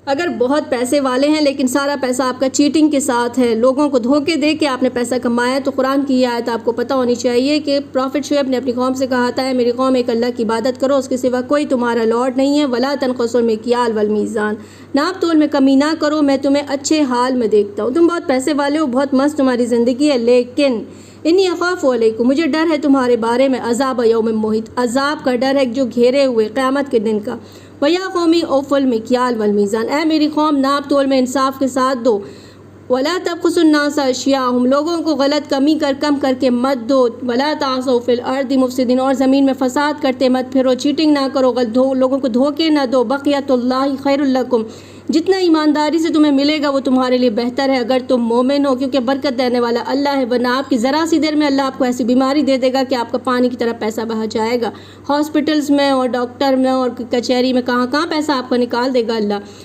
अगर बहुत पैसे वाले हैं लेकिन सारा पैसा आपका चीटिंग के साथ है, लोगों को धोखे दे के आपने पैसा कमाया, तो कुरान की यह आयत आपको पता होनी चाहिए कि प्रॉफिट शुएब ने अपनी कौम से कहा था, मेरी कौम एक अल्लाह की इबादत करो, उसके सिवा कोई तुम्हारा लॉर्ड नहीं है। वला तनक़ुसुल मिक्याल वल मीज़ान, नाप तोल में कमी ना करो, मैं तुम्हें अच्छे हाल में देखता हूँ। तुम बहुत पैसे वाले हो, बहुत मस्त तुम्हारी ज़िंदगी है, लेकिन इन्नी अख़ाफ़ु अलैकुम, मुझे डर है तुम्हारे बारे में, अज़ाब यौम मुहित, अज़ाब का डर है जो घेरे हुए क़यामत के दिन का। वया कौमी औफ़ुल मिक्याल वल मीज़ान, ऐ मेरी कौम नाप तोल में इंसाफ के साथ दो। वला तबख़ुसुन नास अशियाअहुम, लोगों को गलत कमी कर कम करके मत दो। वला तासौ फ़िल अर्दि मुफ़सिदीन, और ज़मीन में फ़साद करते मत फिरो, चीटिंग ना करो, लोगों को धोखे ना दो। बक़ियतुल्लाहि खैरुल लकुम, जितना ईमानदारी से तुम्हें मिलेगा वो तुम्हारे लिए बेहतर है अगर तुम मोमिन हो, क्योंकि बरकत देने वाला अल्लाह है। वरना आपकी ज़रा सी देर में अल्लाह आपको ऐसी बीमारी दे देगा कि आपका पानी की तरह पैसा बहा जाएगा। हॉस्पिटल्स में और डॉक्टर में और कचहरी में कहाँ कहाँ पैसा आपका निकाल देगा अल्लाह।